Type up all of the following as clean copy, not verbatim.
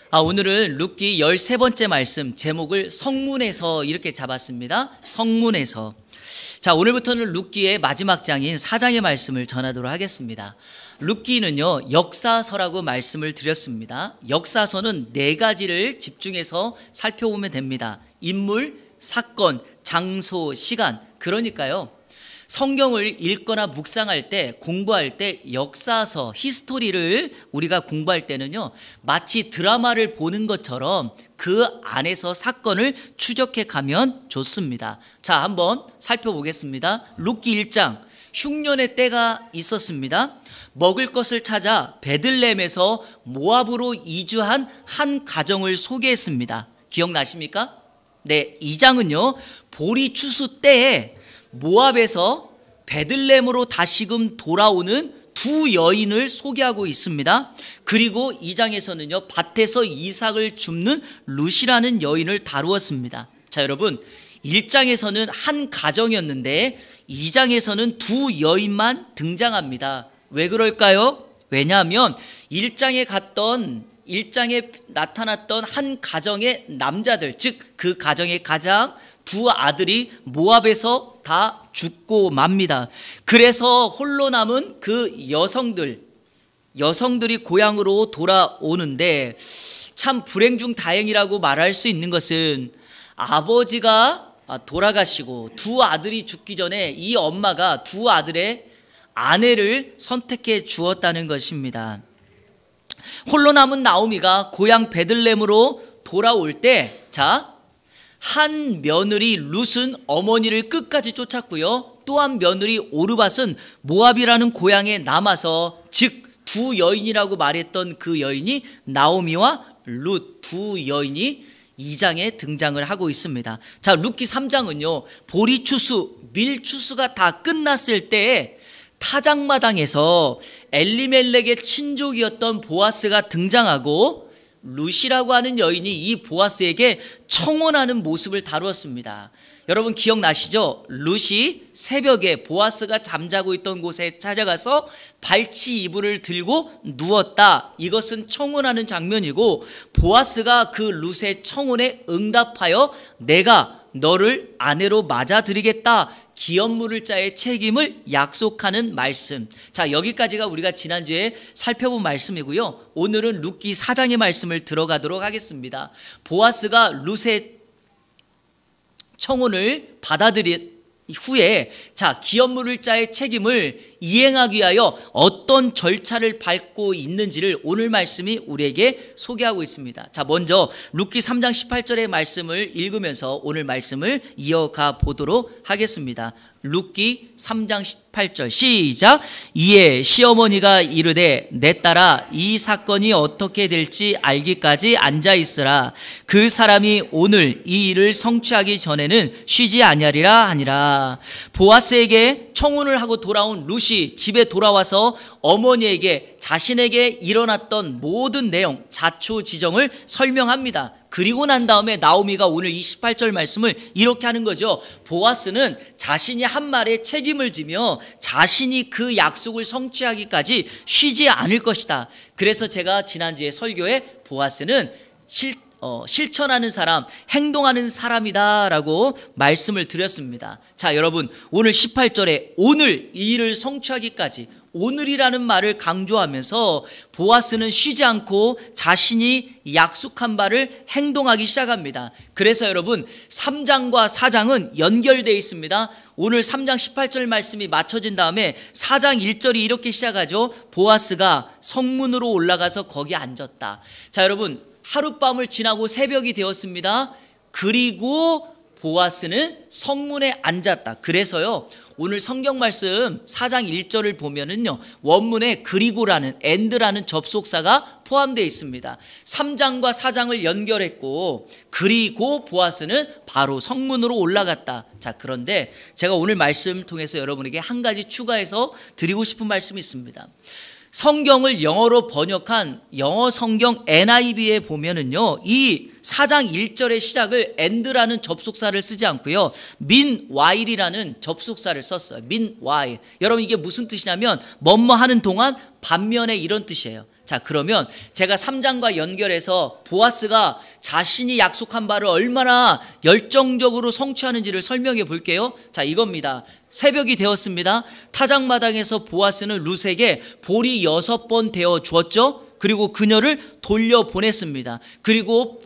오늘은 룻기 13번째 말씀 제목을 성문에서 이렇게 잡았습니다. 성문에서. 자, 오늘부터는 룻기의 마지막 장인 4장의 말씀을 전하도록 하겠습니다. 룻기는요, 역사서라고 말씀을 드렸습니다. 역사서는 4가지를 집중해서 살펴보면 됩니다. 인물, 사건, 장소, 시간. 그러니까요, 성경을 읽거나 묵상할 때, 공부할 때 역사서, 히스토리를 우리가 공부할 때는요, 마치 드라마를 보는 것처럼 그 안에서 사건을 추적해 가면 좋습니다. 자, 한번 살펴보겠습니다. 룻기 1장. 흉년의 때가 있었습니다. 먹을 것을 찾아 베들레헴에서 모압으로 이주한 한 가정을 소개했습니다. 기억나십니까? 네, 이 장은요, 보리 추수 때에 모압에서 베들레헴으로 다시금 돌아오는 두 여인을 소개하고 있습니다. 그리고 이 장에서는요, 밭에서 이삭을 줍는 룻이라는 여인을 다루었습니다. 자, 여러분, 1장에서는 한 가정이었는데 2장에서는 두 여인만 등장합니다. 왜 그럴까요? 왜냐하면 1장에 나타났던 한 가정의 남자들, 즉 그 가정의 가장 두 아들이 모압에서 다 죽고 맙니다. 그래서 홀로 남은 그 여성들이 고향으로 돌아오는데, 참 불행 중 다행이라고 말할 수 있는 것은 아버지가 돌아가시고 두 아들이 죽기 전에 이 엄마가 두 아들의 아내를 선택해 주었다는 것입니다. 홀로 남은 나오미가 고향 베들레헴으로 돌아올 때, 한 며느리 룻은 어머니를 끝까지 쫓았고요, 또 한 며느리 오르밧은 모압이라는 고향에 남아서, 즉 두 여인이라고 말했던 그 여인이 나오미와 룻 두 여인이 2장에 등장을 하고 있습니다. 자, 룻기 3장은요, 보리 추수, 밀 추수가 다 끝났을 때에 타작마당에서 엘리멜렉의 친족이었던 보아스가 등장하고 룻이라고 하는 여인이 이 보아스에게 청혼하는 모습을 다루었습니다. 여러분 기억나시죠? 룻이 새벽에 보아스가 잠자고 있던 곳에 찾아가서 발치 이불을 들고 누웠다. 이것은 청혼하는 장면이고, 보아스가 그 룻의 청혼에 응답하여 내가 너를 아내로 맞아들이겠다, 기업 물을 자의 책임을 약속하는 말씀. 자, 여기까지가 우리가 지난주에 살펴본 말씀이고요, 오늘은 룻기 4장의 말씀을 들어가도록 하겠습니다. 보아스가 룻의 청혼을 받아들인 후에, 기업 물을 자의 책임을 이행하기 위하여 어떤 절차를 밟고 있는지를 오늘 말씀이 우리에게 소개하고 있습니다. 자, 먼저 룻기 3장 18절의 말씀을 읽으면서 오늘 말씀을 이어가 보도록 하겠습니다. 룻기 3장 18절 시작. 이에 시어머니가 이르되 내 딸아, 이 사건이 어떻게 될지 알기까지 앉아있으라. 그 사람이 오늘 이 일을 성취하기 전에는 쉬지 아니하리라 하니라. 보아스에게 청혼을 하고 돌아온 룻이 집에 돌아와서 어머니에게 자신에게 일어났던 모든 내용, 자초지정을 설명합니다. 그리고 난 다음에 나오미가 오늘 28절 말씀을 이렇게 하는 거죠. 보아스는 자신이 한 말에 책임을 지며 자신이 그 약속을 성취하기까지 쉬지 않을 것이다. 그래서 제가 지난주에 설교에 보아스는 실천하는 사람, 행동하는 사람이다 라고 말씀을 드렸습니다. 자, 여러분, 오늘 18절에 오늘 이 일을 성취하기까지, 오늘이라는 말을 강조하면서 보아스는 쉬지 않고 자신이 약속한 바를 행동하기 시작합니다. 그래서 여러분, 3장과 4장은 연결되어 있습니다. 오늘 3장 18절 말씀이 맞춰진 다음에 4장 1절이 이렇게 시작하죠. 보아스가 성문으로 올라가서 거기 앉았다. 자, 여러분, 하룻밤을 지나고 새벽이 되었습니다. 그리고 보아스는 성문에 앉았다. 그래서요, 오늘 성경 말씀 4장 1절을 보면은요, 원문에 그리고라는 and라는 접속사가 포함되어 있습니다. 3장과 4장을 연결했고, 그리고 보아스는 바로 성문으로 올라갔다. 자, 그런데 제가 오늘 말씀 통해서 여러분에게 한 가지 추가해서 드리고 싶은 말씀이 있습니다. 성경을 영어로 번역한 영어 성경 NIV에 보면은요, 이 4장 1절의 시작을 and라는 접속사를 쓰지 않고요, meanwhile이라는 접속사를 썼어요. meanwhile. 여러분, 이게 무슨 뜻이냐면 뭐뭐 하는 동안, 반면에 이런 뜻이에요. 자, 그러면 제가 3장과 연결해서 보아스가 자신이 약속한 바를 얼마나 열정적으로 성취하는지를 설명해 볼게요. 자, 이겁니다. 새벽이 되었습니다. 타작마당에서 보아스는 룻에게 볼이 6번 되어 주었죠. 그리고 그녀를 돌려보냈습니다. 그리고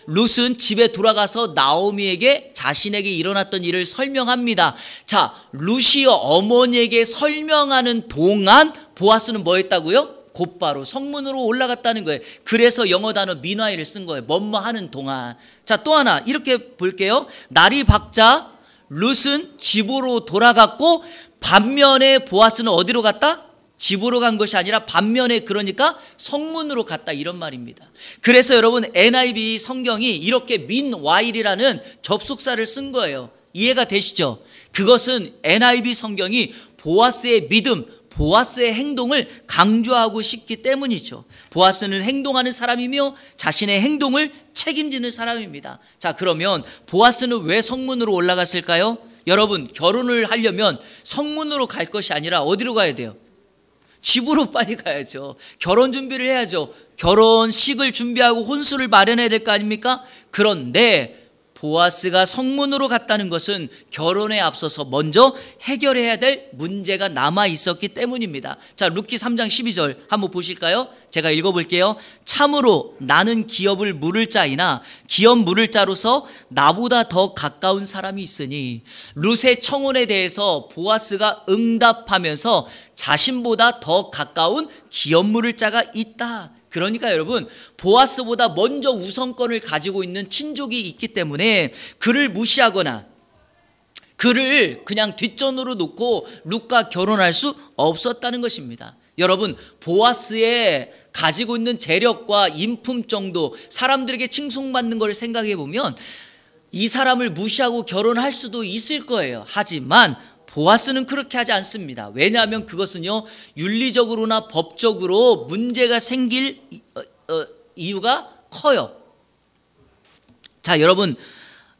룻은 집에 돌아가서 나오미에게 자신에게 일어났던 일을 설명합니다. 자, 룻이 어머니에게 설명하는 동안 보아스는 뭐 했다고요? 곧바로 성문으로 올라갔다는 거예요. 그래서 영어 단어 meanwhile을 쓴 거예요. 뭐뭐 하는 동안. 자, 또 하나 이렇게 볼게요. 날이 밝자 룻은 집으로 돌아갔고 반면에 보아스는 어디로 갔다? 집으로 간 것이 아니라 반면에 그러니까 성문으로 갔다 이런 말입니다. 그래서 여러분 NIV 성경이 이렇게 meanwhile이라는 접속사를 쓴 거예요. 이해가 되시죠? 그것은 NIV 성경이 보아스의 믿음, 보아스의 행동을 강조하고 싶기 때문이죠. 보아스는 행동하는 사람이며 자신의 행동을 책임지는 사람입니다. 자, 그러면 보아스는 왜 성문으로 올라갔을까요? 여러분, 결혼을 하려면 성문으로 갈 것이 아니라 어디로 가야 돼요? 집으로 빨리 가야죠. 결혼 준비를 해야죠. 결혼식을 준비하고 혼수를 마련해야 될 거 아닙니까? 그런데 보아스가 성문으로 갔다는 것은 결혼에 앞서서 먼저 해결해야 될 문제가 남아 있었기 때문입니다. 자, 룻기 3장 12절 한번 보실까요? 제가 읽어볼게요. 참으로 나는 기업을 물을 자이나 기업 물을 자로서 나보다 더 가까운 사람이 있으니. 룻의 청혼에 대해서 보아스가 응답하면서 자신보다 더 가까운 기업 물을 자가 있다. 그러니까 여러분, 보아스보다 먼저 우선권을 가지고 있는 친족이 있기 때문에 그를 무시하거나 그를 그냥 뒷전으로 놓고 룻과 결혼할 수 없었다는 것입니다. 여러분, 보아스의 가지고 있는 재력과 인품 정도, 사람들에게 칭송받는 걸 생각해 보면 이 사람을 무시하고 결혼할 수도 있을 거예요. 하지만 보아스는 그렇게 하지 않습니다. 왜냐하면 그것은요, 윤리적으로나 법적으로 문제가 생길 이유가 커요. 자, 여러분,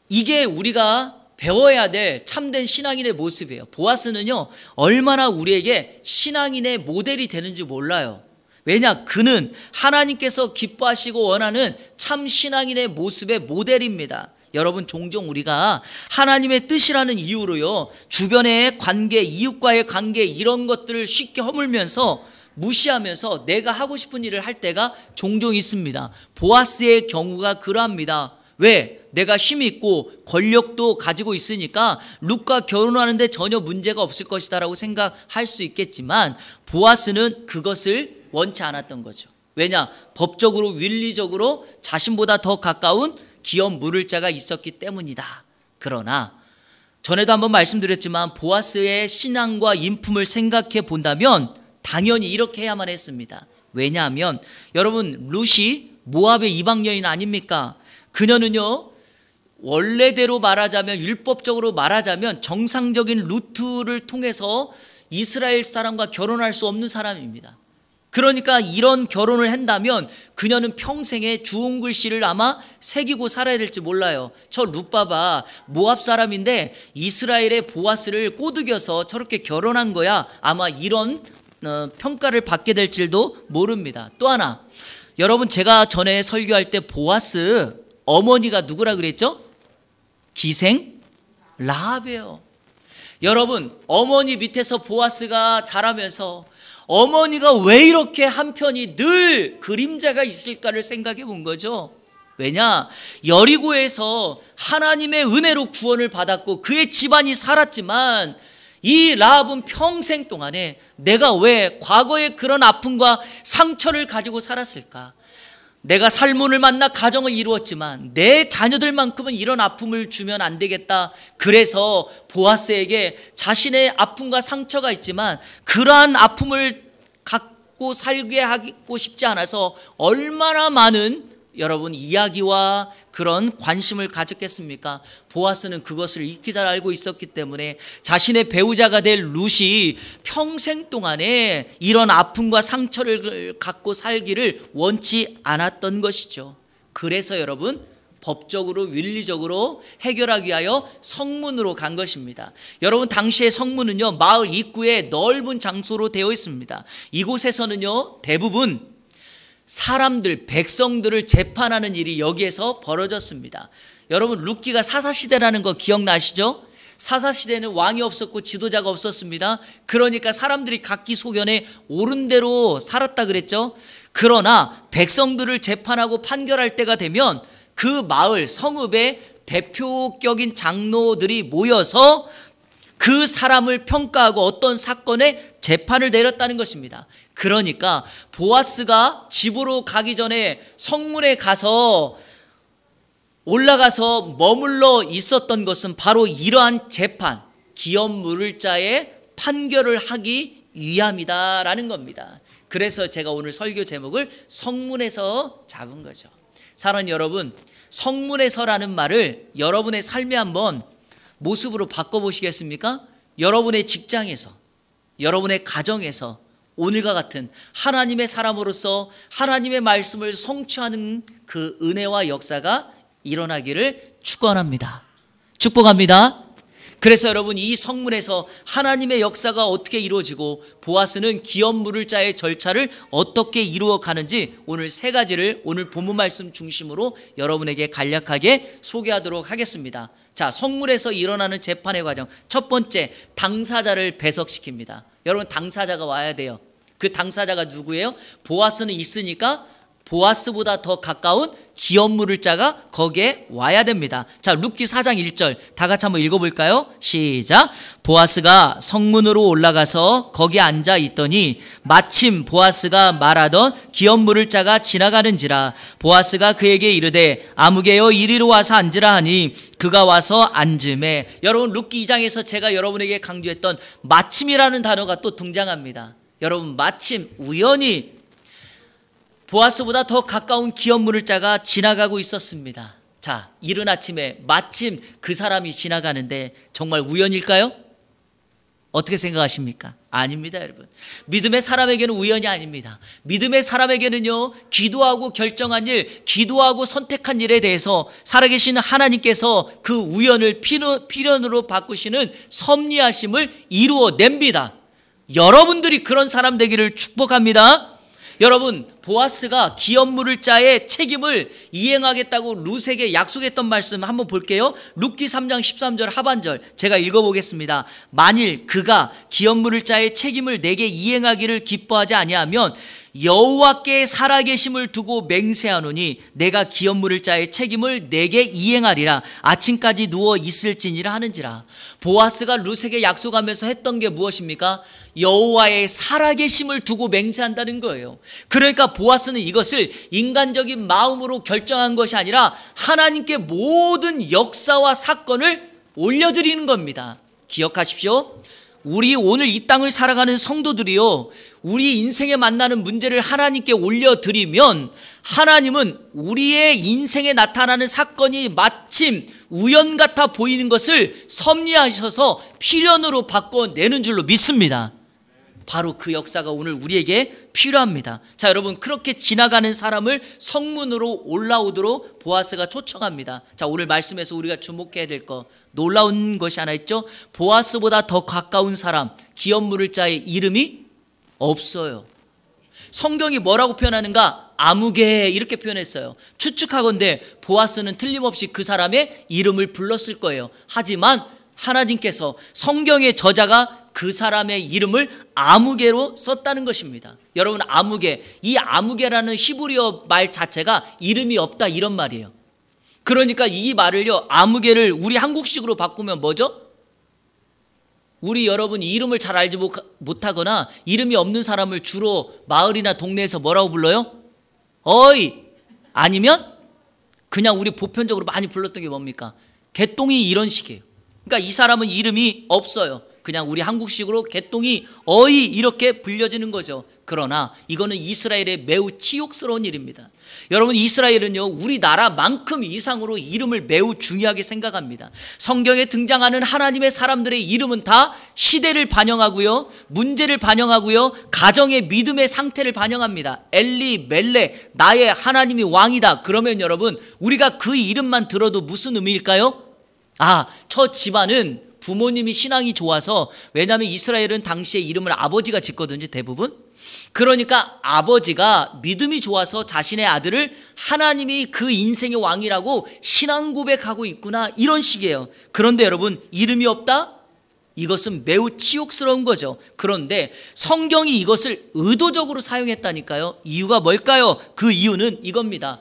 이게 우리가 배워야 될 참된 신앙인의 모습이에요. 보아스는요, 얼마나 우리에게 신앙인의 모델이 되는지 몰라요. 왜냐? 그는 하나님께서 기뻐하시고 원하는 참 신앙인의 모습의 모델입니다. 여러분, 종종 우리가 하나님의 뜻이라는 이유로요, 주변의 관계, 이웃과의 관계 이런 것들을 쉽게 허물면서 무시하면서 내가 하고 싶은 일을 할 때가 종종 있습니다. 보아스의 경우가 그러합니다. 왜? 내가 힘이 있고 권력도 가지고 있으니까 룻과 결혼하는데 전혀 문제가 없을 것이다 라고 생각할 수 있겠지만 보아스는 그것을 원치 않았던 거죠. 왜냐? 법적으로 윤리적으로 자신보다 더 가까운 기업 물을 자가 있었기 때문이다. 그러나 전에도 한번 말씀드렸지만 보아스의 신앙과 인품을 생각해 본다면 당연히 이렇게 해야만 했습니다. 왜냐하면 여러분, 룻이 모압의 이방 여인 아닙니까? 그녀는요, 원래대로 말하자면, 율법적으로 말하자면 정상적인 루트를 통해서 이스라엘 사람과 결혼할 수 없는 사람입니다. 그러니까 이런 결혼을 한다면 그녀는 평생에 주홍 글씨를 아마 새기고 살아야 될지 몰라요. 저 룻바바 모압 사람인데 이스라엘의 보아스를 꼬드겨서 저렇게 결혼한 거야. 아마 이런 평가를 받게 될 줄도 모릅니다. 또 하나, 여러분, 제가 전에 설교할 때 보아스 어머니가 누구라 그랬죠? 기생 라합이에요. 여러분, 어머니 밑에서 보아스가 자라면서 어머니가 왜 이렇게 한편이 늘 그림자가 있을까를 생각해 본 거죠. 왜냐? 여리고에서 하나님의 은혜로 구원을 받았고 그의 집안이 살았지만 이 라합은 평생 동안에 내가 왜 과거의 그런 아픔과 상처를 가지고 살았을까? 내가 살문을 만나 가정을 이루었지만 내 자녀들만큼은 이런 아픔을 주면 안 되겠다. 그래서 보아스에게 자신의 아픔과 상처가 있지만 그러한 아픔을 갖고 살게 하고 싶지 않아서 얼마나 많은 여러분 이야기와 그런 관심을 가졌겠습니까? 보아스는 그것을 익히 잘 알고 있었기 때문에 자신의 배우자가 될 룻이 평생 동안에 이런 아픔과 상처를 갖고 살기를 원치 않았던 것이죠. 그래서 여러분, 법적으로 윤리적으로 해결하기 위하여 성문으로 간 것입니다. 여러분, 당시의 성문은요, 마을 입구에 넓은 장소로 되어 있습니다. 이곳에서는요, 대부분 사람들, 백성들을 재판하는 일이 여기에서 벌어졌습니다. 여러분, 룻기가 사사시대라는 거 기억나시죠? 사사시대는 왕이 없었고 지도자가 없었습니다. 그러니까 사람들이 각기 소견에 옳은 대로 살았다 그랬죠. 그러나 백성들을 재판하고 판결할 때가 되면 그 마을 성읍의 대표격인 장로들이 모여서 그 사람을 평가하고 어떤 사건에 재판을 내렸다는 것입니다. 그러니까 보아스가 집으로 가기 전에 성문에 가서 올라가서 머물러 있었던 것은 바로 이러한 재판, 기업 물을 자의 판결을 하기 위함이다라는 겁니다. 그래서 제가 오늘 설교 제목을 성문에서 잡은 거죠. 사랑하는 여러분, 성문에서라는 말을 여러분의 삶에 한번 모습으로 바꿔보시겠습니까? 여러분의 직장에서, 여러분의 가정에서 오늘과 같은 하나님의 사람으로서 하나님의 말씀을 성취하는 그 은혜와 역사가 일어나기를 축원합니다. 축복합니다. 그래서 여러분, 이 성문에서 하나님의 역사가 어떻게 이루어지고 보아스는 기업 물을 자의 절차를 어떻게 이루어 가는지 오늘 세 가지를 오늘 본문 말씀 중심으로 여러분에게 간략하게 소개하도록 하겠습니다. 자, 성문에서 일어나는 재판의 과정. 첫 번째, 당사자를 배석시킵니다. 여러분, 당사자가 와야 돼요. 그 당사자가 누구예요? 보아스는 있으니까 보아스보다 더 가까운 기업 물을 자가 거기에 와야 됩니다. 자, 룻기 4장 1절 다 같이 한번 읽어볼까요? 시작. 보아스가 성문으로 올라가서 거기 앉아 있더니 마침 보아스가 말하던 기업 물을 자가 지나가는지라. 보아스가 그에게 이르되 아무개여 이리로 와서 앉으라 하니 그가 와서 앉음에. 여러분, 룻기 2장에서 제가 여러분에게 강조했던 마침이라는 단어가 또 등장합니다. 여러분, 마침, 우연히 보아스보다 더 가까운 기업 물을 자가 지나가고 있었습니다. 자, 이른 아침에 마침 그 사람이 지나가는데 정말 우연일까요? 어떻게 생각하십니까? 아닙니다, 여러분. 믿음의 사람에게는 우연이 아닙니다. 믿음의 사람에게는요, 기도하고 결정한 일, 기도하고 선택한 일에 대해서 살아계신 하나님께서 그 우연을 필연으로 바꾸시는 섭리하심을 이루어냅니다. 여러분들이 그런 사람 되기를 축복합니다. 여러분, 보아스가 기업 물을 자의 책임을 이행하겠다고 룻에게 약속했던 말씀 한번 볼게요. 룻기 3장 13절 하반절 제가 읽어보겠습니다. 만일 그가 기업 물을 자의 책임을 내게 이행하기를 기뻐하지 아니하면 여호와께 살아계심을 두고 맹세하노니 내가 기업 물을 자의 책임을 내게 이행하리라. 아침까지 누워 있을지니라 하는지라. 보아스가 룻에게 약속하면서 했던 게 무엇입니까? 여호와의 살아계심을 두고 맹세한다는 거예요. 그러니까 보아스는 이것을 인간적인 마음으로 결정한 것이 아니라 하나님께 모든 역사와 사건을 올려드리는 겁니다. 기억하십시오. 우리 오늘 이 땅을 살아가는 성도들이요, 우리 인생에 만나는 문제를 하나님께 올려드리면 하나님은 우리의 인생에 나타나는 사건이 마침 우연 같아 보이는 것을 섭리하셔서 필연으로 바꿔내는 줄로 믿습니다. 바로 그 역사가 오늘 우리에게 필요합니다. 자, 여러분, 그렇게 지나가는 사람을 성문으로 올라오도록 보아스가 초청합니다. 자, 오늘 말씀에서 우리가 주목해야 될 거, 놀라운 것이 하나 있죠. 보아스보다 더 가까운 사람, 기업 물을 자의 이름이 없어요. 성경이 뭐라고 표현하는가? 아무개 이렇게 표현했어요. 추측하건대 보아스는 틀림없이 그 사람의 이름을 불렀을 거예요. 하지만 하나님께서, 성경의 저자가 그 사람의 이름을 아무개로 썼다는 것입니다. 여러분, 아무개, 이 아무개라는 히브리어 말 자체가 이름이 없다 이런 말이에요. 그러니까 이 말을요, 아무개를 우리 한국식으로 바꾸면 뭐죠? 우리 여러분 이름을 잘 알지 못하거나 이름이 없는 사람을 주로 마을이나 동네에서 뭐라고 불러요? 어이, 아니면 그냥 우리 보편적으로 많이 불렀던 게 뭡니까? 개똥이, 이런 식이에요. 그러니까 이 사람은 이름이 없어요. 그냥 우리 한국식으로 개똥이, 어이 이렇게 불려지는 거죠. 그러나 이거는 이스라엘의 매우 치욕스러운 일입니다. 여러분, 이스라엘은요, 우리나라만큼 이상으로 이름을 매우 중요하게 생각합니다. 성경에 등장하는 하나님의 사람들의 이름은 다 시대를 반영하고요, 문제를 반영하고요, 가정의 믿음의 상태를 반영합니다. 엘리, 멜레, 나의 하나님이 왕이다. 그러면 여러분, 우리가 그 이름만 들어도 무슨 의미일까요? 아, 저 집안은 부모님이 신앙이 좋아서, 왜냐하면 이스라엘은 당시에 이름을 아버지가 짓거든요, 대부분. 그러니까 아버지가 믿음이 좋아서 자신의 아들을 하나님이 그 인생의 왕이라고 신앙 고백하고 있구나, 이런 식이에요. 그런데 여러분, 이름이 없다? 이것은 매우 치욕스러운 거죠. 그런데 성경이 이것을 의도적으로 사용했다니까요. 이유가 뭘까요? 그 이유는 이겁니다.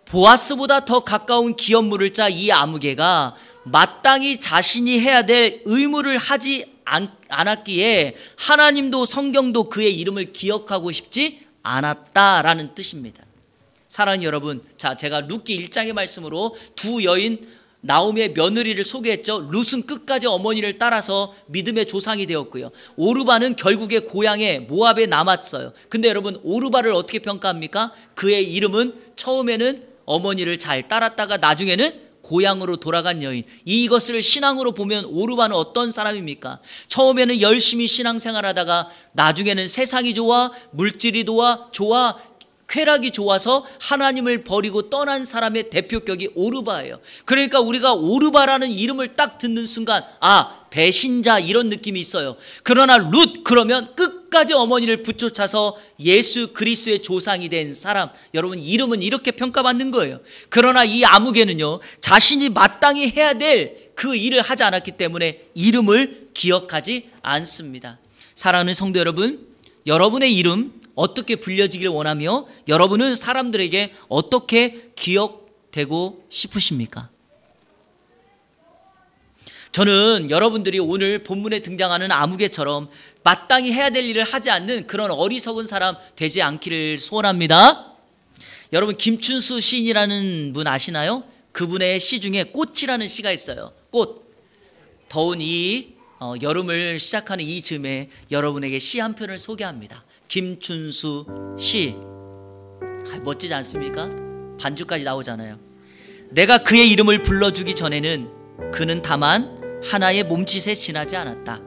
보아스보다 더 가까운 기업 물을 짜 이 아무개가 마땅히 자신이 해야 될 의무를 하지 않았기에 하나님도 성경도 그의 이름을 기억하고 싶지 않았다라는 뜻입니다. 사랑하는 여러분, 자, 제가 룻기 1장의 말씀으로 두 여인 나오미의 며느리를 소개했죠. 룻은 끝까지 어머니를 따라서 믿음의 조상이 되었고요. 오르바는 결국에 고향에 모압에 남았어요. 근데 여러분, 오르바를 어떻게 평가합니까? 그의 이름은 처음에는 어머니를 잘 따랐다가 나중에는 고향으로 돌아간 여인. 이것을 신앙으로 보면 오르바는 어떤 사람입니까? 처음에는 열심히 신앙생활하다가 나중에는 세상이 좋아, 물질이 좋아, 쾌락이 좋아서 하나님을 버리고 떠난 사람의 대표격이 오르바예요. 그러니까 우리가 오르바라는 이름을 딱 듣는 순간, 아, 배신자, 이런 느낌이 있어요. 그러나 룻, 그러면 끝까지 어머니를 붙여차서 예수 그리스도의 조상이 된 사람. 여러분, 이름은 이렇게 평가받는 거예요. 그러나 이 아무개는요, 자신이 마땅히 해야 될 그 일을 하지 않았기 때문에 이름을 기억하지 않습니다. 사랑하는 성도 여러분, 여러분의 이름 어떻게 불려지길 원하며 여러분은 사람들에게 어떻게 기억되고 싶으십니까? 저는 여러분들이 오늘 본문에 등장하는 아무개처럼 마땅히 해야 될 일을 하지 않는 그런 어리석은 사람 되지 않기를 소원합니다. 여러분, 김춘수 시인이라는 분 아시나요? 그분의 시 중에 꽃이라는 시가 있어요. 꽃. 더운 이 여름을 시작하는 이 즈음에 여러분에게 시 한 편을 소개합니다. 김춘수 시. 멋지지 않습니까? 반주까지 나오잖아요. 내가 그의 이름을 불러주기 전에는 그는 다만 하나의 몸짓에 지나지 않았다.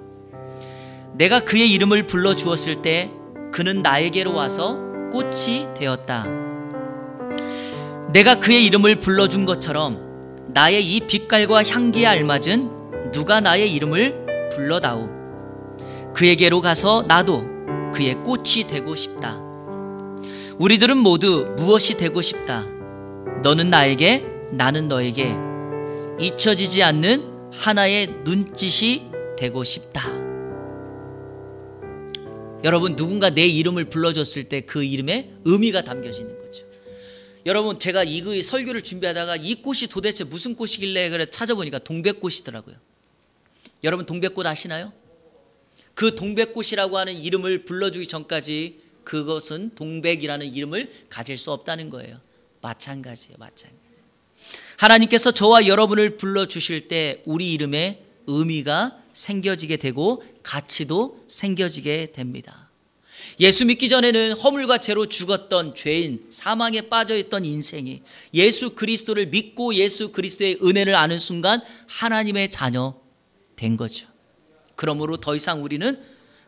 내가 그의 이름을 불러주었을 때 그는 나에게로 와서 꽃이 되었다. 내가 그의 이름을 불러준 것처럼 나의 이 빛깔과 향기에 알맞은 누가 나의 이름을 불러다오. 그에게로 가서 나도 그의 꽃이 되고 싶다. 우리들은 모두 무엇이 되고 싶다. 너는 나에게, 나는 너에게 잊혀지지 않는 하나의 눈짓이 되고 싶다. 여러분, 누군가 내 이름을 불러줬을 때 그 이름에 의미가 담겨지는 거죠. 여러분, 제가 이 설교를 준비하다가 이 꽃이 도대체 무슨 꽃이길래 그래 찾아보니까 동백꽃이더라고요. 여러분, 동백꽃 아시나요? 그 동백꽃이라고 하는 이름을 불러주기 전까지 그것은 동백이라는 이름을 가질 수 없다는 거예요. 마찬가지예요, 마찬가지. 하나님께서 저와 여러분을 불러주실 때 우리 이름에 의미가 생겨지게 되고 가치도 생겨지게 됩니다. 예수 믿기 전에는 허물과 죄로 죽었던 죄인, 사망에 빠져있던 인생이 예수 그리스도를 믿고 예수 그리스도의 은혜를 아는 순간 하나님의 자녀 된 거죠. 그러므로 더 이상 우리는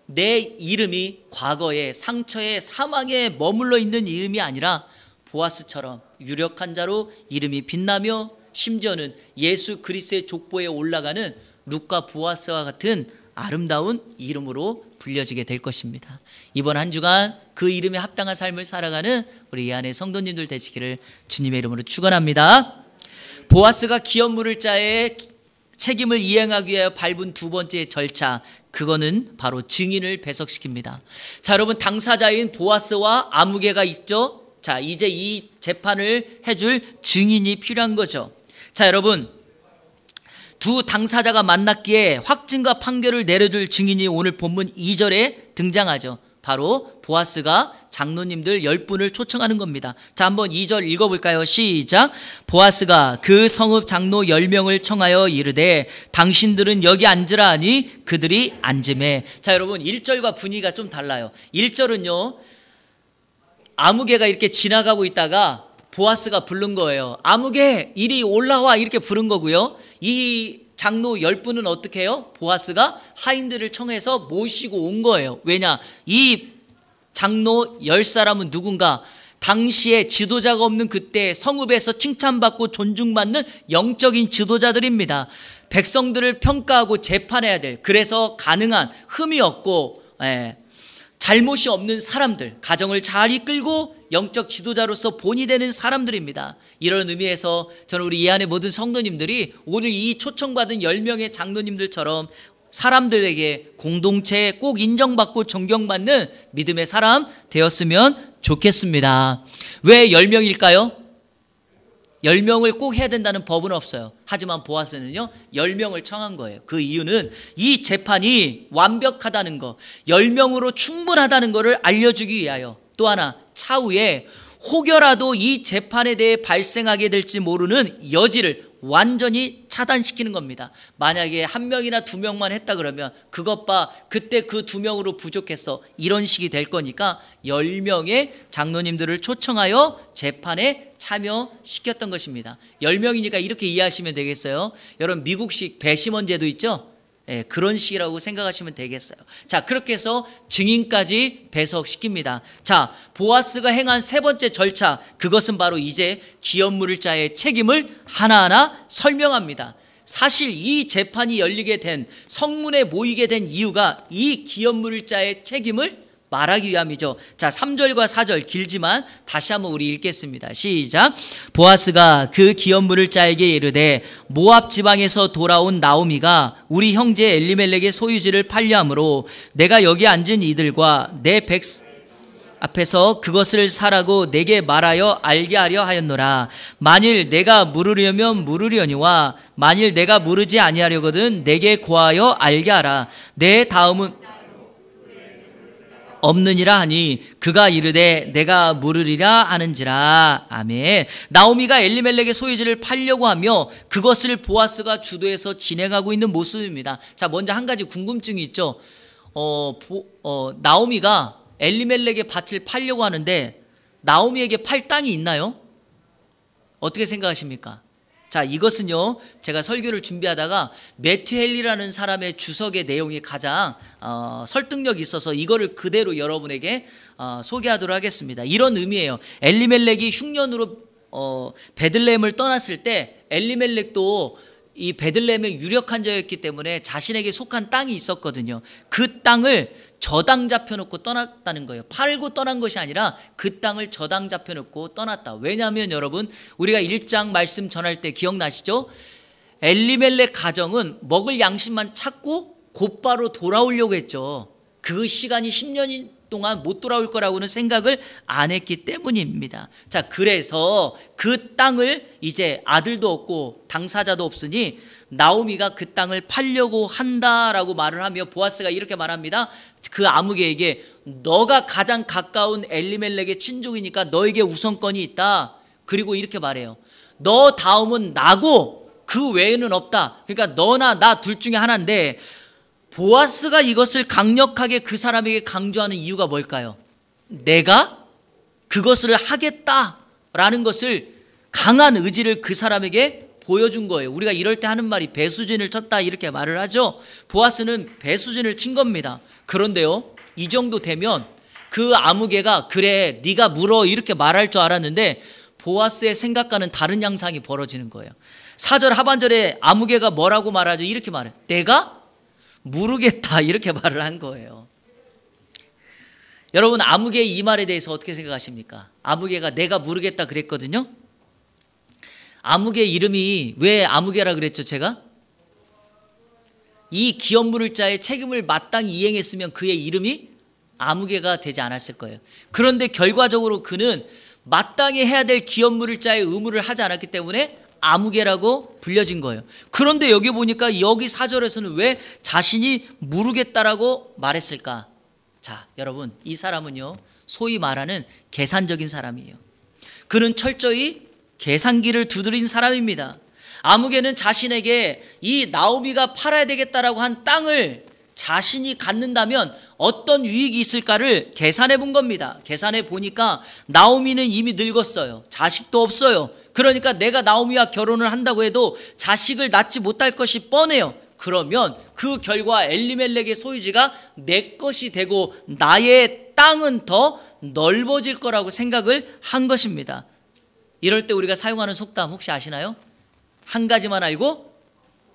내 이름이 과거에 상처에 사망에 머물러 있는 이름이 아니라 보아스처럼 유력한 자로 이름이 빛나며 심지어는 예수 그리스도의 족보에 올라가는 룻과 보아스와 같은 아름다운 이름으로 불려지게 될 것입니다. 이번 한 주간 그 이름에 합당한 삶을 살아가는 우리 이 안에 성도님들 되시기를 주님의 이름으로 축원합니다. 보아스가 기업 물을 자의 책임을 이행하기 위하여 밟은 두 번째 절차, 그거는 바로 증인을 배석시킵니다. 자, 여러분, 당사자인 보아스와 아무개가 있죠. 자, 이제 이 재판을 해줄 증인이 필요한 거죠. 자, 여러분, 두 당사자가 만났기에 확증과 판결을 내려줄 증인이 오늘 본문 2절에 등장하죠. 바로 보아스가 장로님들 10분을 초청하는 겁니다. 자, 한번 2절 읽어볼까요? 시작. 보아스가 그 성읍 장로 10명을 청하여 이르되 당신들은 여기 앉으라 하니 그들이 앉으매. 자, 여러분, 1절과 분위기가 좀 달라요. 1절은요, 아무개가 이렇게 지나가고 있다가 보아스가 부른 거예요. 아무개 이리 올라와, 이렇게 부른 거고요. 이 장로 10분은 어떻게 해요? 보아스가 하인들을 청해서 모시고 온 거예요. 왜냐? 이 장로 10사람은 누군가 당시에 지도자가 없는 그때 성읍에서 칭찬받고 존중받는 영적인 지도자들입니다. 백성들을 평가하고 재판해야 될, 그래서 가능한 흠이 없고, 잘못이 없는 사람들, 가정을 잘 이끌고 영적 지도자로서 본이 되는 사람들입니다. 이런 의미에서 저는 우리 이 안에 모든 성도님들이 오늘 이 초청받은 10명의 장로님들처럼 사람들에게 공동체에 꼭 인정받고 존경받는 믿음의 사람 되었으면 좋겠습니다. 왜 10명일까요? 10명을 꼭 해야 된다는 법은 없어요. 하지만 보아스는요 10명을 청한 거예요. 그 이유는 이 재판이 완벽하다는 거, 10명으로 충분하다는 것을 알려주기 위하여, 또 하나 차후에 혹여라도 이 재판에 대해 발생하게 될지 모르는 여지를 완전히 차단시키는 겁니다. 만약에 한 명이나 두 명만 했다 그러면 그것 봐, 그때 그 두 명으로 부족했어, 이런 식이 될 거니까 10명의 장로님들을 초청하여 재판에 참여시켰던 것입니다. 10명이니까 이렇게 이해하시면 되겠어요. 여러분 미국식 배심원제도 있죠? 그런 식이라고 생각하시면 되겠어요. 자, 그렇게 해서 증인까지 배석시킵니다. 자, 보아스가 행한 세 번째 절차, 그것은 바로 이제 기업 물을 자의 책임을 하나하나 설명합니다. 사실 이 재판이 열리게 된, 성문에 모이게 된 이유가 이 기업 물을 자의 책임을 말하기 위함이죠. 자, 3절과 4절 길지만 다시 한번 우리 읽겠습니다. 시작. 보아스가 그 기업 물을 자에게 이르되 모압 지방에서 돌아온 나오미가 우리 형제 엘리멜렉의 소유지를 팔려함으로 내가 여기 앉은 이들과 내 백성 앞에서 그것을 사라고 내게 말하여 알게 하려 하였노라. 만일 내가 물으려면 물으려니와 만일 내가 물으지 아니하려거든 내게 고하여 알게 하라. 내 다음은 없느니라 하니 그가 이르되 내가 물으리라 하는지라. 아멘. 나오미가 엘리멜렉의 소유지를 팔려고 하며 그것을 보아스가 주도해서 진행하고 있는 모습입니다. 자, 먼저 한 가지 궁금증이 있죠. 나오미가 엘리멜렉의 밭을 팔려고 하는데 나오미에게 팔 땅이 있나요? 어떻게 생각하십니까? 자, 이것은요 제가 설교를 준비하다가 매튜 헨리라는 사람의 주석의 내용이 가장 설득력이 있어서 이거를 그대로 여러분에게 소개하도록 하겠습니다. 이런 의미예요. 엘리멜렉이 흉년으로 베들레헴을 떠났을 때 엘리멜렉도 이 베들레헴의 유력한 자였기 때문에 자신에게 속한 땅이 있었거든요. 그 땅을 저당 잡혀놓고 떠났다는 거예요. 팔고 떠난 것이 아니라 그 땅을 저당 잡혀놓고 떠났다. 왜냐하면 여러분 우리가 1장 말씀 전할 때 기억나시죠? 엘리멜렉 가정은 먹을 양심만 찾고 곧바로 돌아오려고 했죠. 그 시간이 10년 동안 못 돌아올 거라고는 생각을 안 했기 때문입니다. 자, 그래서 그 땅을 이제 아들도 없고 당사자도 없으니 나오미가 그 땅을 팔려고 한다라고 말을 하며 보아스가 이렇게 말합니다. 그 아무개에게 너가 가장 가까운 엘리멜렉의 친족이니까 너에게 우선권이 있다. 그리고 이렇게 말해요. 너 다음은 나고 그 외에는 없다. 그러니까 너나 나 둘 중에 하나인데 보아스가 이것을 강력하게 그 사람에게 강조하는 이유가 뭘까요? 내가 그것을 하겠다라는 것을 강한 의지를 그 사람에게 보여준 거예요. 우리가 이럴 때 하는 말이 배수진을 쳤다 이렇게 말을 하죠. 보아스는 배수진을 친 겁니다. 그런데요, 이 정도 되면 그 아무개가 그래 네가 물어 이렇게 말할 줄 알았는데 보아스의 생각과는 다른 양상이 벌어지는 거예요. 4절 하반절에 아무개가 뭐라고 말하죠? 이렇게 말해. 내가 모르겠다 이렇게 말을 한 거예요. 여러분 아무개의 이 말에 대해서 어떻게 생각하십니까? 아무개가 내가 모르겠다 그랬거든요. 아무개 이름이 왜 아무개라 그랬죠? 제가 이 기업 물을 자의 책임을 마땅히 이행했으면 그의 이름이 아무개가 되지 않았을 거예요. 그런데 결과적으로 그는 마땅히 해야 될 기업 물을 자의 의무를 하지 않았기 때문에 아무개라고 불려진 거예요. 그런데 여기 보니까 여기 4절에서는 왜 자신이 모르겠다라고 말했을까? 자, 여러분 이 사람은요 소위 말하는 계산적인 사람이에요. 그는 철저히 계산기를 두드린 사람입니다. 아무개는 자신에게 이 나오미가 팔아야 되겠다라고 한 땅을 자신이 갖는다면 어떤 유익이 있을까를 계산해 본 겁니다. 계산해 보니까 나오미는 이미 늙었어요. 자식도 없어요. 그러니까 내가 나오미와 결혼을 한다고 해도 자식을 낳지 못할 것이 뻔해요. 그러면 그 결과 엘리멜렉의 소유지가 내 것이 되고 나의 땅은 더 넓어질 거라고 생각을 한 것입니다. 이럴 때 우리가 사용하는 속담 혹시 아시나요? 한 가지만 알고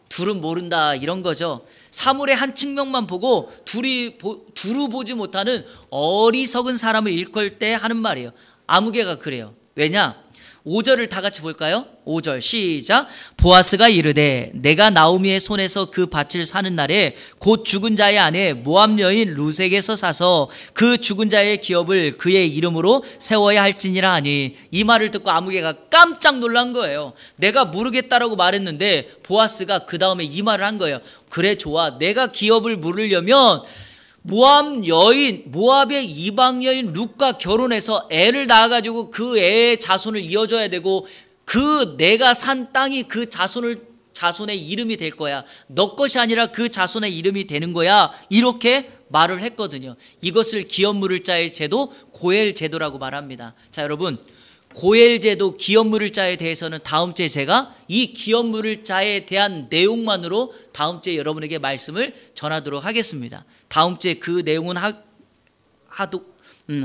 둘은 모른다 이런 거죠. 사물의 한 측면만 보고 두루 보지 못하는 어리석은 사람을 일컬 때 하는 말이에요. 아무개가 그래요. 왜냐? 5절을 다 같이 볼까요? 5절 시작. 보아스가 이르되 내가 나오미의 손에서 그 밭을 사는 날에 곧 죽은 자의 아내 모압 여인 루색에서 사서 그 죽은 자의 기업을 그의 이름으로 세워야 할지니라 하니, 이 말을 듣고 아무개가 깜짝 놀란 거예요. 내가 모르겠다라고 말했는데 보아스가 그 다음에 이 말을 한 거예요. 그래 좋아, 내가 기업을 물으려면 모압 여인, 모압의 이방 여인 룻과 결혼해서 애를 낳아가지고 그 애의 자손을 이어줘야 되고, 그 내가 산 땅이 그 자손의 이름이 될 거야. 너 것이 아니라 그 자손의 이름이 되는 거야. 이렇게 말을 했거든요. 이것을 기업 물을 자의 제도, 고엘 제도라고 말합니다. 자, 여러분, 고엘 제도, 기업 물을 자에 대해서는 다음 주에 제가 이 기업 물을 자에 대한 내용만으로 다음 주에 여러분에게 말씀을 전하도록 하겠습니다. 다음 주에 그 내용은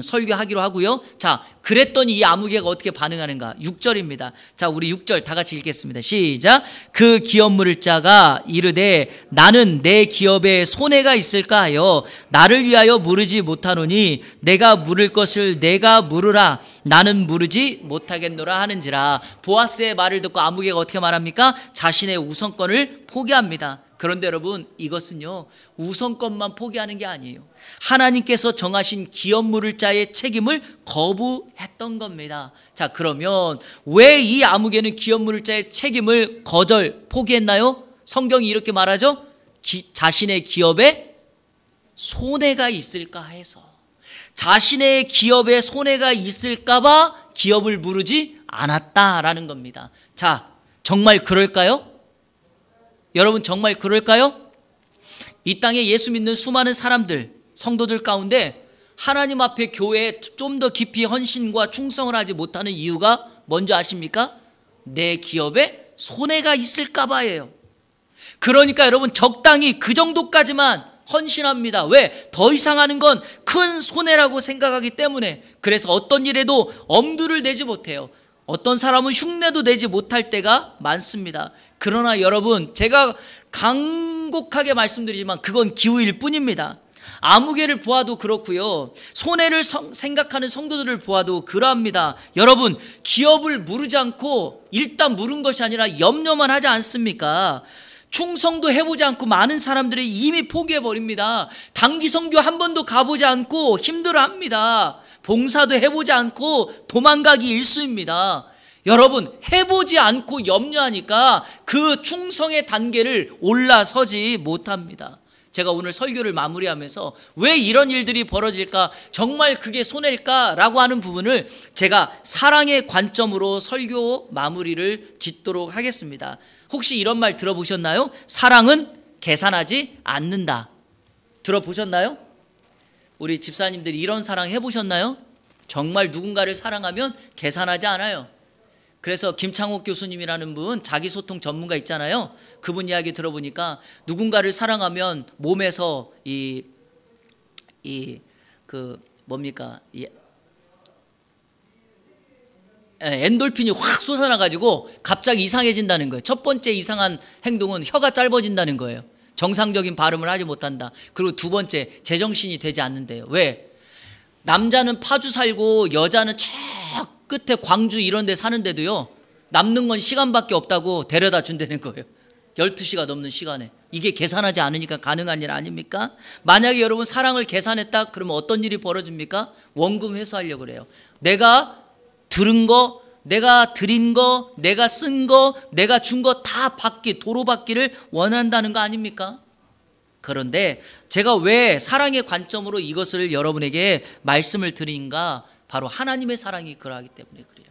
설교하기로 하고요. 자, 그랬더니 이 아무개가 어떻게 반응하는가? 6절입니다. 자, 우리 6절 다 같이 읽겠습니다. 시작. 그 기업 물을 자가 이르되 나는 내 기업에 손해가 있을까 하여 나를 위하여 물으지 못하노니 내가 물을 것을 내가 물으라. 나는 물으지 못하겠노라 하는지라. 보아스의 말을 듣고 아무개가 어떻게 말합니까? 자신의 우선권을 포기합니다. 그런데 여러분, 이것은요, 우선권만 포기하는 게 아니에요. 하나님께서 정하신 기업 물을 자의 책임을 거부했던 겁니다. 자, 그러면 왜 이 아무개는 기업 물을 자의 책임을 포기했나요? 성경이 이렇게 말하죠. 자신의 기업에 손해가 있을까 해서. 자신의 기업에 손해가 있을까 봐 기업을 물으지 않았다라는 겁니다. 자, 정말 그럴까요? 여러분, 정말 그럴까요? 이 땅에 예수 믿는 수많은 사람들, 성도들 가운데 하나님 앞에 교회에 좀 더 깊이 헌신과 충성을 하지 못하는 이유가 뭔지 아십니까? 내 기업에 손해가 있을까 봐예요. 그러니까 여러분, 적당히 그 정도까지만 헌신합니다. 왜? 더 이상 하는 건 큰 손해라고 생각하기 때문에. 그래서 어떤 일에도 엄두를 내지 못해요. 어떤 사람은 흉내도 내지 못할 때가 많습니다. 그러나 여러분, 제가 간곡하게 말씀드리지만 그건 기우일 뿐입니다. 아무개를 보아도 그렇고요, 손해를 생각하는 성도들을 보아도 그러합니다. 여러분, 기업을 물으지 않고 일단 물은 것이 아니라 염려만 하지 않습니까? 충성도 해보지 않고 많은 사람들이 이미 포기해버립니다. 단기 선교 한 번도 가보지 않고 힘들어합니다. 봉사도 해보지 않고 도망가기 일쑤입니다. 여러분, 해보지 않고 염려하니까 그 충성의 단계를 올라서지 못합니다. 제가 오늘 설교를 마무리하면서 왜 이런 일들이 벌어질까, 정말 그게 손해일까라고 하는 부분을 제가 사랑의 관점으로 설교 마무리를 짓도록 하겠습니다. 혹시 이런 말 들어보셨나요? 사랑은 계산하지 않는다. 들어보셨나요? 우리 집사님들이 이런 사랑 해보셨나요? 정말 누군가를 사랑하면 계산하지 않아요. 그래서 김창옥 교수님이라는 분, 자기소통 전문가 있잖아요. 그분 이야기 들어보니까 누군가를 사랑하면 몸에서 엔돌핀이 확 솟아나가지고 갑자기 이상해진다는 거예요. 첫 번째 이상한 행동은 혀가 짧아진다는 거예요. 정상적인 발음을 하지 못한다. 그리고 두 번째, 제정신이 되지 않는데요. 왜? 남자는 파주 살고 여자는 저 끝에 광주 이런 데 사는데도요, 남는 건 시간밖에 없다고 데려다 준다는 거예요. 12시가 넘는 시간에. 이게 계산하지 않으니까 가능한 일 아닙니까? 만약에 여러분 사랑을 계산했다 그러면 어떤 일이 벌어집니까? 원금 회수하려고 그래요. 내가 들은 거, 내가 드린 거, 내가 쓴 거, 내가 준 거 다 도로 받기를 원한다는 거 아닙니까? 그런데 제가 왜 사랑의 관점으로 이것을 여러분에게 말씀을 드린가? 바로 하나님의 사랑이 그러하기 때문에 그래요.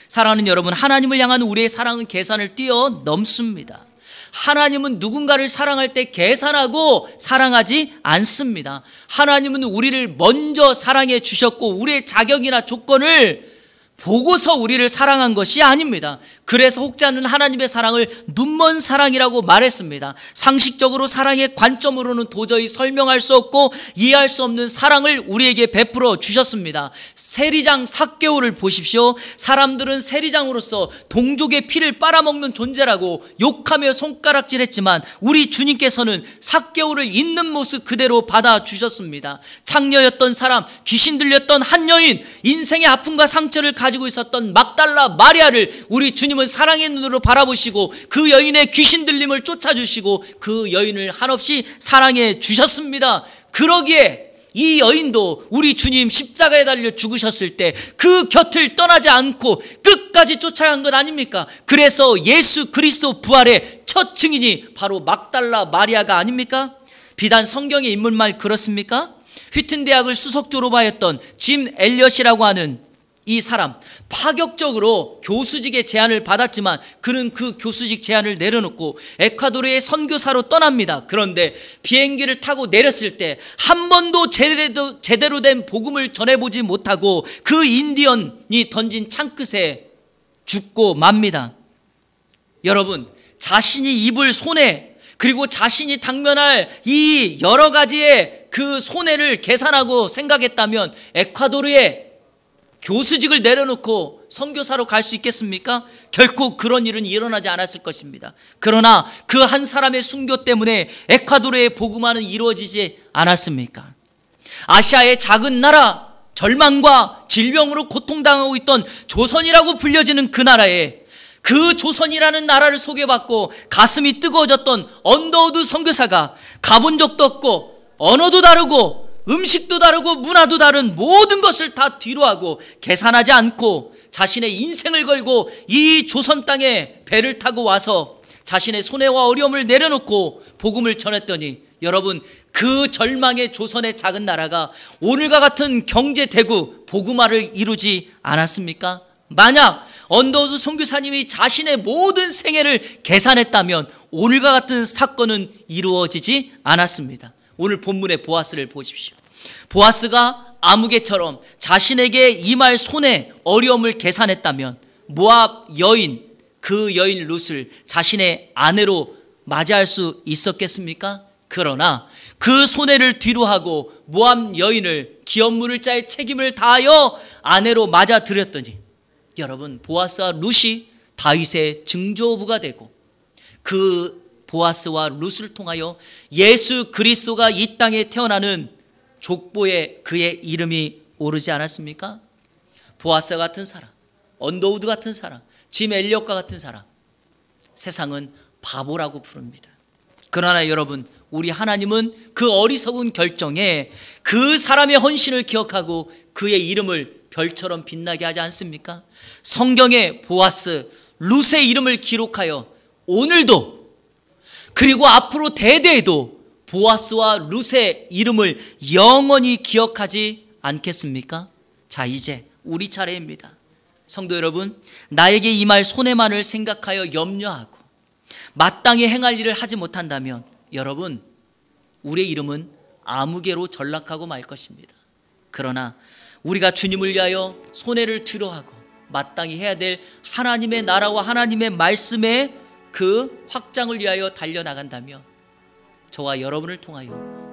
사랑하는 여러분, 하나님을 향한 우리의 사랑은 계산을 뛰어넘습니다. 하나님은 누군가를 사랑할 때 계산하고 사랑하지 않습니다. 하나님은 우리를 먼저 사랑해 주셨고 우리의 자격이나 조건을 보고서 우리를 사랑한 것이 아닙니다. 그래서 혹자는 하나님의 사랑을 눈먼 사랑이라고 말했습니다. 상식적으로 사랑의 관점으로는 도저히 설명할 수 없고 이해할 수 없는 사랑을 우리에게 베풀어 주셨습니다. 세리장 삭개오를 보십시오. 사람들은 세리장으로서 동족의 피를 빨아먹는 존재라고 욕하며 손가락질했지만 우리 주님께서는 삭개오를 있는 모습 그대로 받아주셨습니다. 창녀였던 사람, 귀신 들렸던 한 여인, 인생의 아픔과 상처를 가지고 있었던 막달라 마리아를 우리 주님은 사랑의 눈으로 바라보시고 그 여인의 귀신 들림을 쫓아주시고 그 여인을 한없이 사랑해 주셨습니다. 그러기에 이 여인도 우리 주님 십자가에 달려 죽으셨을 때 그 곁을 떠나지 않고 끝까지 쫓아간 것 아닙니까? 그래서 예수 그리스도 부활의 첫 증인이 바로 막달라 마리아가 아닙니까? 비단 성경의 인물만 그렇습니까? 휘튼 대학을 수석 졸업하였던 짐 엘리엇이라고 하는 이 사람, 파격적으로 교수직의 제안을 받았지만 그는 그 교수직 제안을 내려놓고 에콰도르의 선교사로 떠납니다. 그런데 비행기를 타고 내렸을 때 한 번도 제대로 된 복음을 전해보지 못하고 그 인디언이 던진 창끝에 죽고 맙니다. 여러분, 자신이 입을 손해, 그리고 자신이 당면할 이 여러 가지의 그 손해를 계산하고 생각했다면 에콰도르의 교수직을 내려놓고 선교사로 갈 수 있겠습니까? 결코 그런 일은 일어나지 않았을 것입니다. 그러나 그 한 사람의 순교 때문에 에콰도르의 복음화는 이루어지지 않았습니까? 아시아의 작은 나라, 절망과 질병으로 고통당하고 있던 조선이라고 불려지는 그 나라에 그 조선이라는 나라를 소개받고 가슴이 뜨거워졌던 언더우드 선교사가 가본 적도 없고 언어도 다르고 음식도 다르고 문화도 다른 모든 것을 다 뒤로하고 계산하지 않고 자신의 인생을 걸고 이 조선 땅에 배를 타고 와서 자신의 손해와 어려움을 내려놓고 복음을 전했더니 여러분, 그 절망의 조선의 작은 나라가 오늘과 같은 경제 대국 복음화를 이루지 않았습니까? 만약 언더우드 선교사님이 자신의 모든 생애를 계산했다면 오늘과 같은 사건은 이루어지지 않았습니다. 오늘 본문의 보아스를 보십시오. 보아스가 아무개처럼 자신에게 임할 손해, 어려움을 계산했다면 모압 여인, 그 여인 룻을 자신의 아내로 맞이할 수 있었겠습니까? 그러나 그 손해를 뒤로하고 모압 여인을 기업물을 자의 책임을 다하여 아내로 맞아들였더니 여러분, 보아스와 룻이 다윗의 증조부가 되고 그 보아스와 룻을 통하여 예수 그리스도가 이 땅에 태어나는 족보에 그의 이름이 오르지 않았습니까? 보아스 같은 사람, 언더우드 같은 사람, 짐 엘리엇과 같은 사람, 세상은 바보라고 부릅니다. 그러나 여러분, 우리 하나님은 그 어리석은 결정에 그 사람의 헌신을 기억하고 그의 이름을 별처럼 빛나게 하지 않습니까? 성경에 보아스, 룻의 이름을 기록하여 오늘도 그리고 앞으로 대대에도 보아스와 룻의 이름을 영원히 기억하지 않겠습니까? 자, 이제 우리 차례입니다. 성도 여러분, 나에게 임할 손해만을 생각하여 염려하고 마땅히 행할 일을 하지 못한다면 여러분, 우리의 이름은 아무개로 전락하고 말 것입니다. 그러나 우리가 주님을 위하여 손해를 뒤로하고 마땅히 해야 될 하나님의 나라와 하나님의 말씀의 그 확장을 위하여 달려나간다면 저와 여러분을 통하여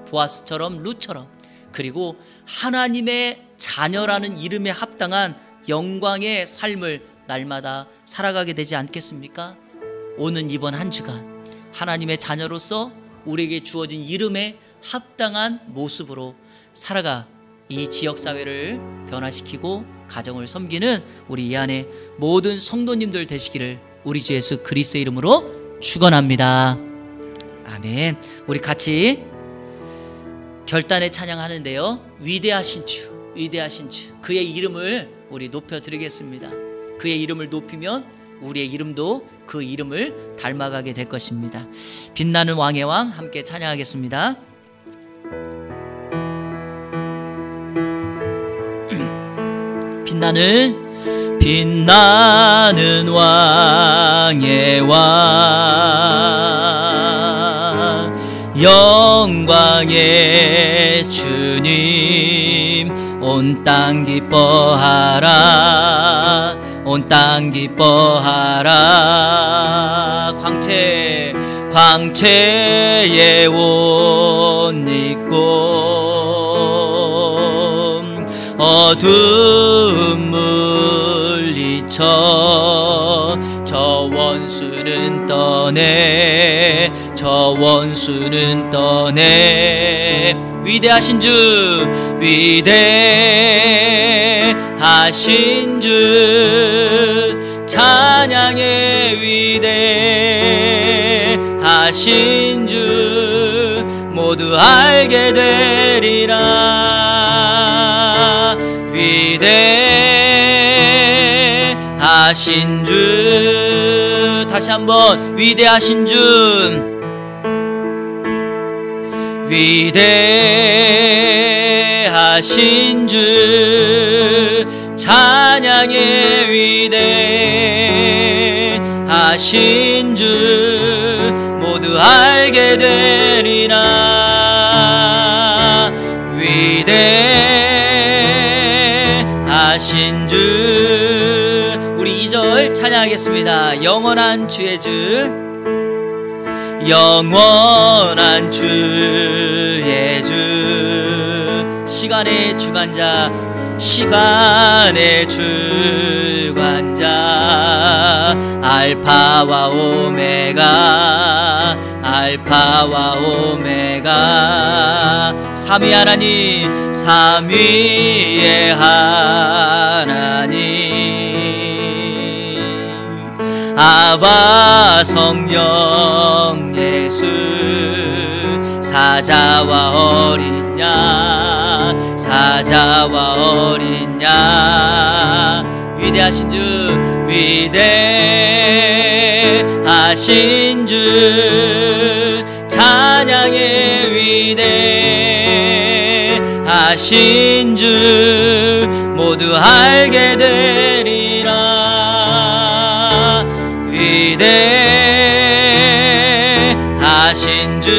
보아스처럼 룻처럼 그리고 하나님의 자녀라는 이름에 합당한 영광의 삶을 날마다 살아가게 되지 않겠습니까? 오는 이번 한 주간 하나님의 자녀로서 우리에게 주어진 이름에 합당한 모습으로 살아가 이 지역사회를 변화시키고 가정을 섬기는 우리 이 안에 모든 성도님들 되시기를 우리 주 예수 그리스도의 이름으로 축원합니다. 아멘. 우리 같이 결단의 찬양하는데요, 위대하신 주, 위대하신 주, 그의 이름을 우리 높여드리겠습니다. 그의 이름을 높이면 우리의 이름도 그 이름을 닮아가게 될 것입니다. 빛나는 왕의 왕 함께 찬양하겠습니다. 빛나는 왕의 왕, 영광의 주님, 온 땅 기뻐하라 온 땅 기뻐하라 광채에 옷 입고 어두움 물리쳐 저 원수는 떠내 저 원수는 떠내 위대하신 주 위대하신 주 찬양의 위대하신 주 모두 알게 되리라 위대하신 주 다시 한번 위대하신 주 위대하신 주 찬양의 위대하신 주 모두 알게 되리라 위대하신 주 우리 2절 찬양하겠습니다. 영원한 주의 주 영원한 주의 주 시간의 주관자 시간의 주관자 알파와 오메가 알파와 오메가 삼위 하나님 삼위의 하나님 아바 성령 예수 사자와 어린 양 사자와 어린 양 위대하신 주 위대하신 주 찬양의 위대하신 주 모두 알게 되리라 위대하신 주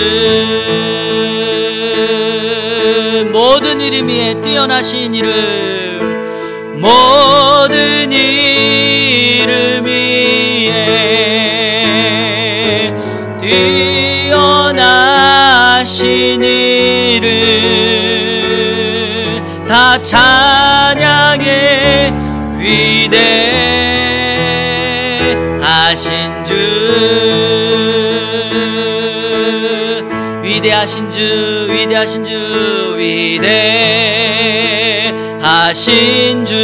모든 이름 위에 뛰어나신 이름 모든 이름 위에 뛰어나신 이름 다 찬양의 위대하신 주 위대하신 주 위대하신 주 위대하신 주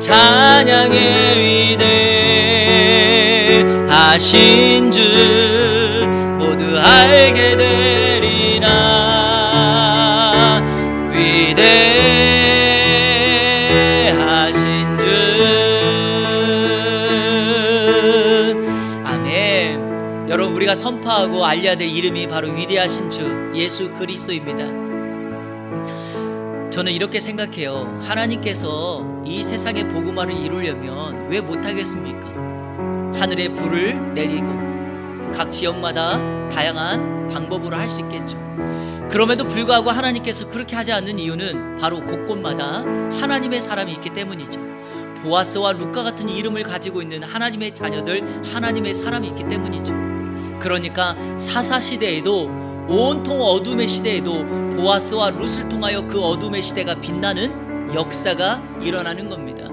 찬양의 위대하신 주 모두 알게 되리라 위대하신 주 아멘. 여러분 우리가 선포하고 알려야 될 이름이 바로 위대하신 주 예수 그리스도입니다. 저는 이렇게 생각해요. 하나님께서 이 세상의 복음화를 이루려면 왜 못하겠습니까? 하늘에 불을 내리고 각 지역마다 다양한 방법으로 할 수 있겠죠. 그럼에도 불구하고 하나님께서 그렇게 하지 않는 이유는 바로 곳곳마다 하나님의 사람이 있기 때문이죠. 보아스와 룻과 같은 이름을 가지고 있는 하나님의 자녀들, 하나님의 사람이 있기 때문이죠. 그러니까 사사시대에도 온통 어둠의 시대에도 보아스와 룻을 통하여 그 어둠의 시대가 빛나는 역사가 일어나는 겁니다.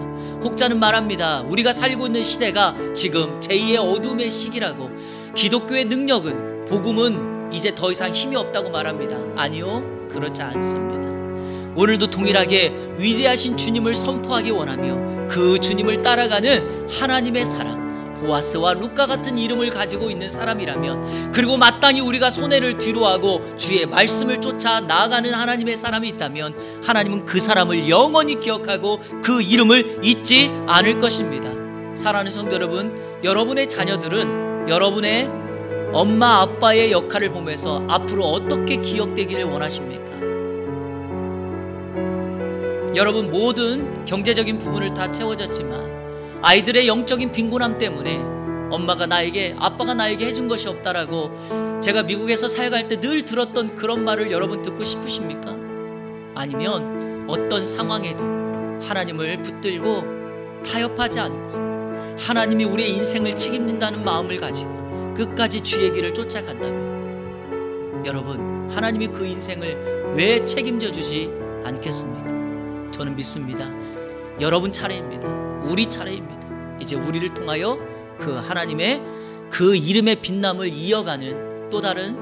혹자는 말합니다. 우리가 살고 있는 시대가 지금 제2의 어둠의 시기라고. 기독교의 능력은, 복음은 이제 더 이상 힘이 없다고 말합니다. 아니요, 그렇지 않습니다. 오늘도 동일하게 위대하신 주님을 선포하기 원하며 그 주님을 따라가는 하나님의 사람, 보아스와 룻과 같은 이름을 가지고 있는 사람이라면, 그리고 마땅히 우리가 손해를 뒤로하고 주의 말씀을 쫓아 나아가는 하나님의 사람이 있다면, 하나님은 그 사람을 영원히 기억하고 그 이름을 잊지 않을 것입니다. 사랑하는 성도 여러분, 여러분의 자녀들은 여러분의 엄마 아빠의 역할을 보면서 앞으로 어떻게 기억되기를 원하십니까? 여러분, 모든 경제적인 부분을 다 채워졌지만 아이들의 영적인 빈곤함 때문에 엄마가 나에게, 아빠가 나에게 해준 것이 없다라고 제가 미국에서 사역할 때 늘 들었던 그런 말을 여러분 듣고 싶으십니까? 아니면 어떤 상황에도 하나님을 붙들고 타협하지 않고 하나님이 우리의 인생을 책임진다는 마음을 가지고 끝까지 주의 길을 쫓아간다면 여러분, 하나님이 그 인생을 왜 책임져 주지 않겠습니까? 저는 믿습니다. 여러분 차례입니다. 우리 차례입니다. 이제 우리를 통하여 그 하나님의 그 이름의 빛남을 이어가는 또 다른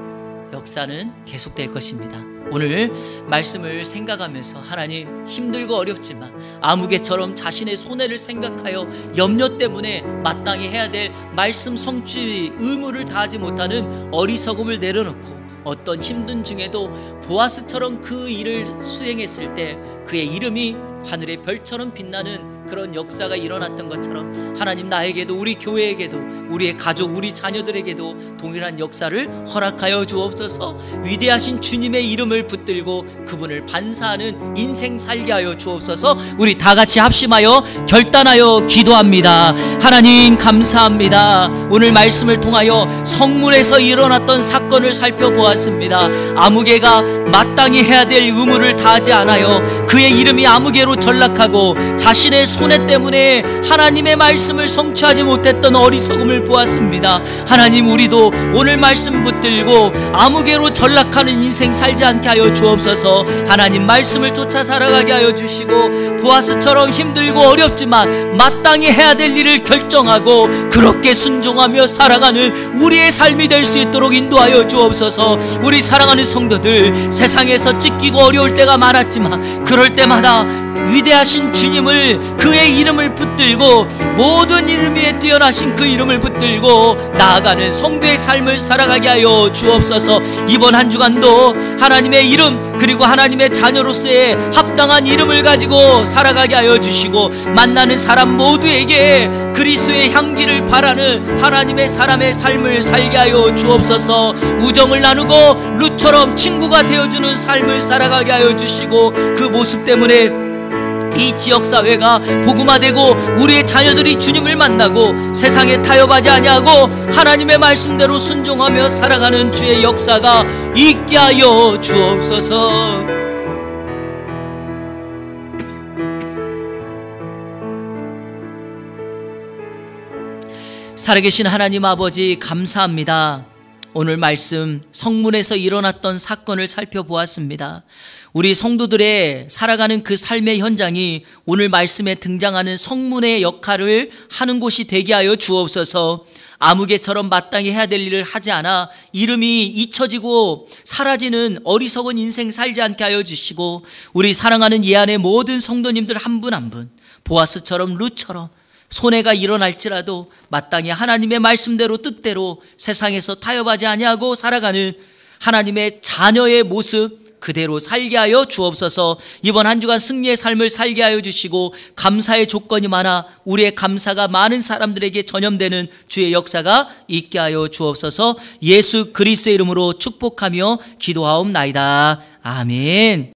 역사는 계속될 것입니다. 오늘 말씀을 생각하면서 하나님, 힘들고 어렵지만 아무개처럼 자신의 손해를 생각하여 염려 때문에 마땅히 해야 될 말씀 성취 의무를 다하지 못하는 어리석음을 내려놓고 어떤 힘든 중에도 보아스처럼 그 일을 수행했을 때 그의 이름이 하늘의 별처럼 빛나는 그런 역사가 일어났던 것처럼 하나님, 나에게도 우리 교회에게도 우리의 가족, 우리 자녀들에게도 동일한 역사를 허락하여 주옵소서. 위대하신 주님의 이름을 붙들고 그분을 반사하는 인생 살게 하여 주옵소서. 우리 다 같이 합심하여 결단하여 기도합니다. 하나님 감사합니다. 오늘 말씀을 통하여 성문에서 일어났던 사건을 살펴보았습니다. 아무개가 마땅히 해야 될 의무를 다하지 않아요 그의 이름이 아무개로 전락하고 자신의 손해 때문에 하나님의 말씀을 성취하지 못했던 어리석음을 보았습니다. 하나님, 우리도 오늘 말씀 붙들고 아무개로 전락하는 인생 살지 않게 하여 주옵소서. 하나님, 말씀을 쫓아 살아가게 하여 주시고 보아스처럼 힘들고 어렵지만 마땅히 해야 될 일을 결정하고 그렇게 순종하며 살아가는 우리의 삶이 될 수 있도록 인도하여 주옵소서. 우리 사랑하는 성도들, 세상에서 찢기고 어려울 때가 많았지만 그럴 때마다 위대하신 주님을, 그의 이름을 붙들고 모든 이름 위에 뛰어나신 그 이름을 붙들고 나아가는 성도의 삶을 살아가게 하여 주옵소서. 이번 한 주간도 하나님의 이름 그리고 하나님의 자녀로서의 합당한 이름을 가지고 살아가게 하여 주시고 만나는 사람 모두에게 그리스도의 향기를 바라는 하나님의 사람의 삶을 살게 하여 주옵소서. 우정을 나누고 룻처럼 친구가 되어주는 삶을 살아가게 하여 주시고 그 모습 때문에 이 지역사회가 복음화되고 우리의 자녀들이 주님을 만나고 세상에 타협하지 아니하고 하나님의 말씀대로 순종하며 살아가는 주의 역사가 있게 하여 주옵소서. 살아계신 하나님 아버지, 감사합니다. 오늘 말씀 성문에서 일어났던 사건을 살펴보았습니다. 우리 성도들의 살아가는 그 삶의 현장이 오늘 말씀에 등장하는 성문의 역할을 하는 곳이 되게 하여 주옵소서. 아무개처럼 마땅히 해야 될 일을 하지 않아 이름이 잊혀지고 사라지는 어리석은 인생 살지 않게 하여 주시고 우리 사랑하는 예안의 모든 성도님들 한 분 한 분 보아스처럼 룻처럼 손해가 일어날지라도 마땅히 하나님의 말씀대로 뜻대로 세상에서 타협하지 아니하고 살아가는 하나님의 자녀의 모습 그대로 살게 하여 주옵소서. 이번 한 주간 승리의 삶을 살게 하여 주시고 감사의 조건이 많아 우리의 감사가 많은 사람들에게 전염되는 주의 역사가 있게 하여 주옵소서. 예수 그리스도의 이름으로 축복하며 기도하옵나이다. 아멘.